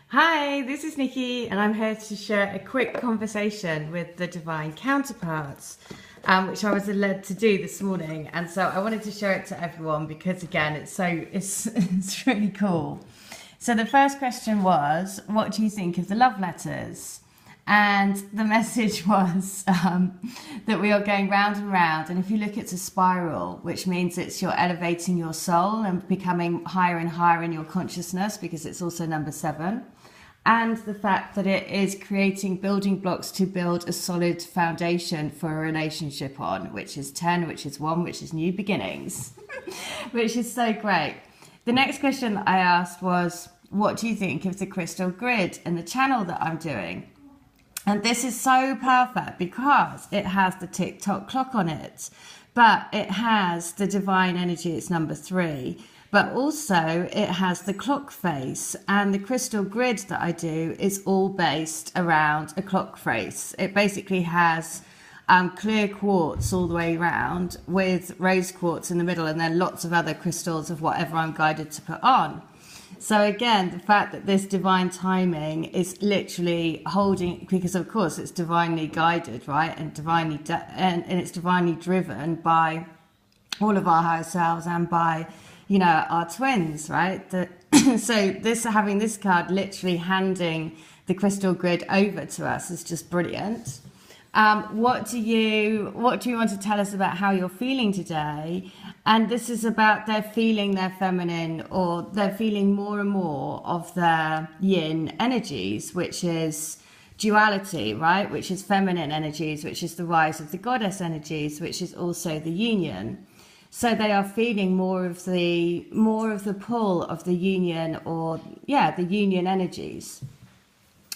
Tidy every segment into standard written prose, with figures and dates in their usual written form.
Hi, this is Nikki, and I'm here to share a quick conversation with the divine counterparts, which I was led to do this morning. And so I wanted to share it to everyone because, again, it's it's really cool. So the first question was, what do you think of the love letters? And the message was that we are going round and round. And if you look, it's a spiral, which means you're elevating your soul and becoming higher and higher in your consciousness, because it's also number 7. And the fact that it is creating building blocks to build a solid foundation for a relationship on, which is 10, which is 1, which is new beginnings, which is so great. The next question that I asked was, what do you think of the crystal grid and the channel that I'm doing? And this is so perfect because it has the tick-tock clock on it, but it has the divine energy, it's number 3, but also it has the clock face, and the crystal grid that I do is all based around a clock face. It basically has clear quartz all the way around with rose quartz in the middle, and then lots of other crystals of whatever I'm guided to put on. So again, the fact that this divine timing is literally holding, because of course it's divinely guided, right? And divinely and it's divinely driven by all of our higher selves and by, you know, our twins, right? So having this card literally handing the crystal grid over to us is just brilliant. What do you want to tell us about how you're feeling today? And this is about they're feeling their feminine, or they're feeling more and more of their yin energies, which is duality, right? Which is feminine energies, which is the rise of the goddess energies, which is also the union. So they are feeling more of the pull of the union, or the union energies.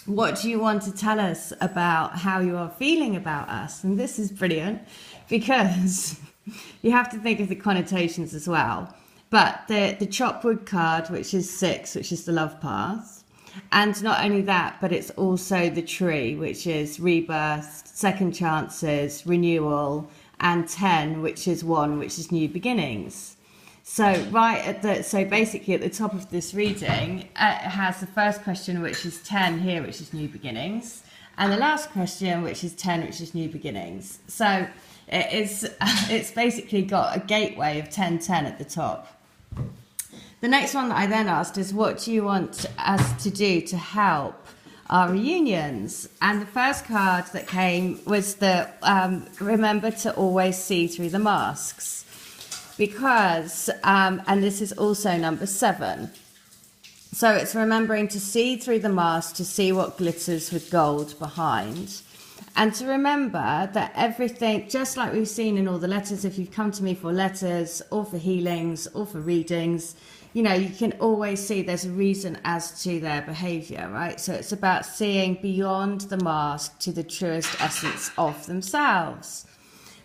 What do you want to tell us about how you are feeling about us? And this is brilliant because you have to think of the connotations as well. But the chop wood card, which is 6, which is the love path. And not only that, but it's also the tree, which is rebirth, second chances, renewal, and 10, which is 1, which is new beginnings. So so basically at the top of this reading, it has the first question, which is 10 here, which is new beginnings, and the last question, which is 10, which is new beginnings. So it's basically got a gateway of 1010 at the top. The next one that I then asked is, what do you want us to do to help our reunions? And the first card that came was the remember to always see through the masks. Because, and this is also number 7. So it's remembering to see through the mask, to see what glitters with gold behind. And to remember that everything, just like we've seen in all the letters, if you've come to me for letters or for healings or for readings, you know, you can always see there's a reason as to their behavior, right? So it's about seeing beyond the mask to the truest essence of themselves.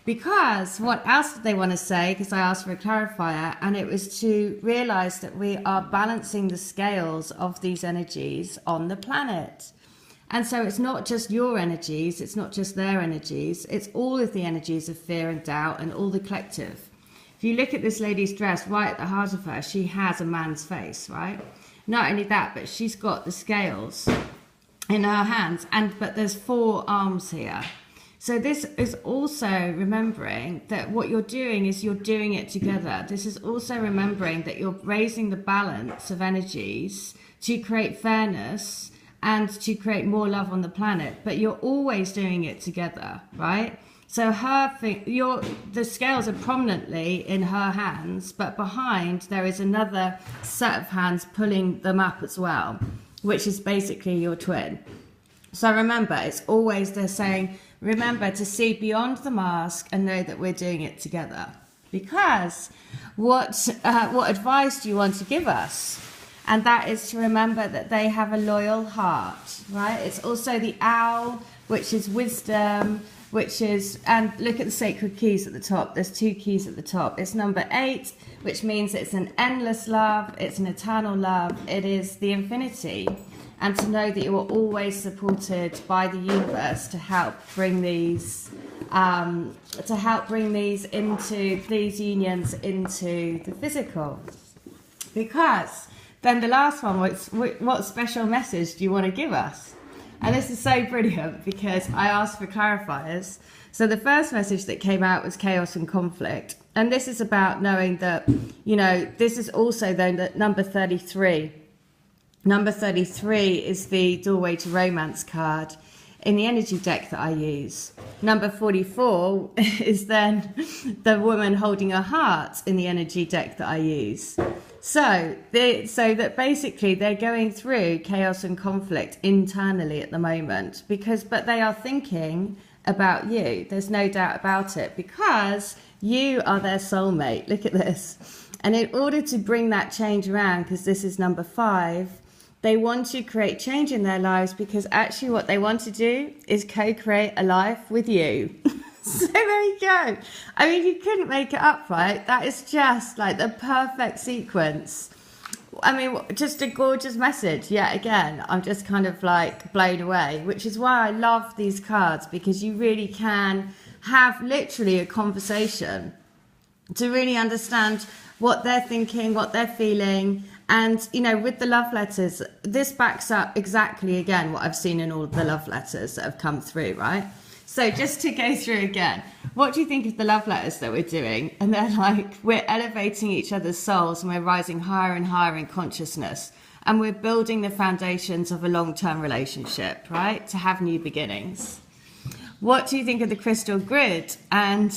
Because what else did they want to say? Because I asked for a clarifier, and it was to realize that we are balancing the scales of these energies on the planet. And so it's not just your energies, it's not just their energies, it's all of the energies of fear and doubt and all the collective. If you look at this lady's dress, right at the heart of her, she has a man's face, right? Not only that, but she's got the scales in her hands, but there's 4 arms here. So this is also remembering that what you're doing is you're doing it together. This is also remembering that you're raising the balance of energies to create fairness and to create more love on the planet, but you're always doing it together, right? So the scales are prominently in her hands, but behind there is another set of hands pulling them up as well, which is basically your twin. So remember, it's always they're saying, remember to see beyond the mask and know that we're doing it together. Because what advice do you want to give us? And that is to remember that they have a loyal heart, right? It's also the owl, which is wisdom, and look at the sacred keys at the top. There's 2 keys at the top. It's number 8, which means it's an endless love. It's an eternal love. It is the infinity. And to know that you are always supported by the universe to help bring these unions into the physical. Because then the last one was, what special message do you want to give us? And this is so brilliant because I asked for clarifiers. So the first message that came out was chaos and conflict. And this is about knowing that, you know, this is also then that number 33. Number 33 is the doorway to romance card in the energy deck that I use. Number 44 is then the woman holding her heart in the energy deck that I use. So that basically they're going through chaos and conflict internally at the moment but they are thinking about you. There's no doubt about it, because you are their soulmate. Look at this. And in order to bring that change around, because this is number 5, they want to create change in their lives, because actually what they want to do is co-create a life with you. So there you go. I mean, you couldn't make it up, right? That is just like the perfect sequence. I mean, just a gorgeous message. Yet again, I'm just kind of like blown away, which is why I love these cards, because you really can have literally a conversation to really understand what they're thinking, what they're feeling. And, you know, with the love letters, this backs up exactly, again, what I've seen in all of the love letters that have come through, right? So just to go through again, what do you think of the love letters that we're doing? And they're like, we're elevating each other's souls and we're rising higher and higher in consciousness. And we're building the foundations of a long-term relationship, right? To have new beginnings. What do you think of the crystal grid and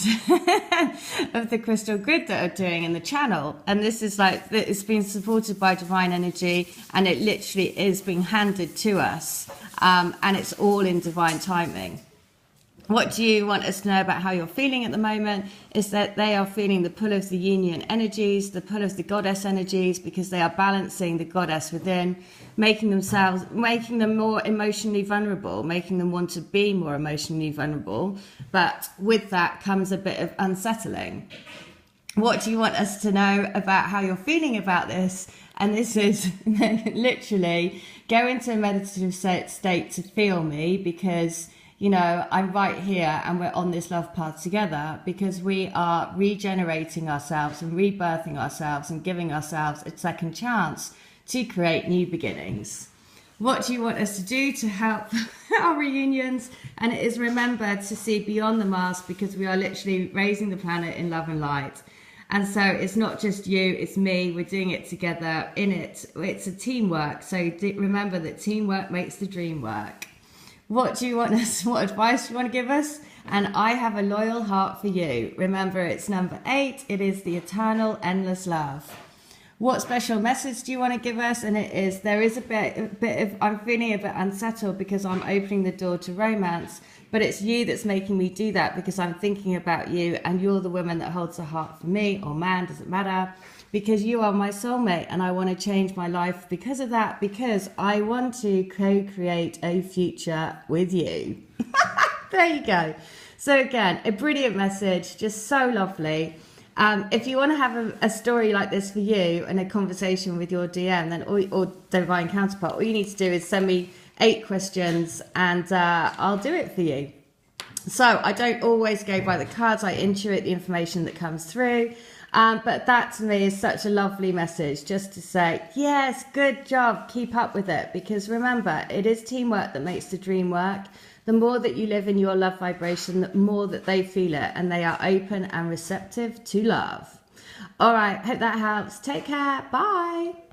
of the crystal grid that are doing in the channel? And this is like, it's been supported by divine energy, and it literally is being handed to us. And it's all in divine timing. What do you want us to know about how you're feeling at the moment? Is that they are feeling the pull of the union energies, the pull of the goddess energies, because they are balancing the goddess within, making them more emotionally vulnerable, making them want to be more emotionally vulnerable. But with that comes a bit of unsettling. What do you want us to know about how you're feeling about this? And this is literally go into a meditative state to feel me, because you know, I'm right here and we're on this love path together, because we are regenerating ourselves and rebirthing ourselves and giving ourselves a second chance to create new beginnings. What do you want us to do to help our reunions? And it is remember to see beyond the mask, because we are literally raising the planet in love and light. And so it's not just you, it's me, we're doing it together in it. It's a teamwork. So remember that teamwork makes the dream work. What do you want us, what advice do you want to give us? And I have a loyal heart for you. Remember, it's number 8. It is the eternal, endless love. What special message do you want to give us? And it is, there is a bit of, I'm feeling a bit unsettled because I'm opening the door to romance, but it's you that's making me do that, because I'm thinking about you and you're the woman that holds the heart for me, or man, doesn't matter. Because you are my soulmate and I want to change my life because of that, because I want to co-create a future with you. There you go. So again, a brilliant message, just so lovely. If you want to have a story like this for you and a conversation with your DM, then or divine counterpart, all you need to do is send me 8 questions and I'll do it for you. So I don't always go by the cards, I intuit the information that comes through. But that to me is such a lovely message, just to say, yes, good job, keep up with it. Because remember, it is teamwork that makes the dream work. The more that you live in your love vibration, the more that they feel it, and they are open and receptive to love. All right, hope that helps. Take care. Bye.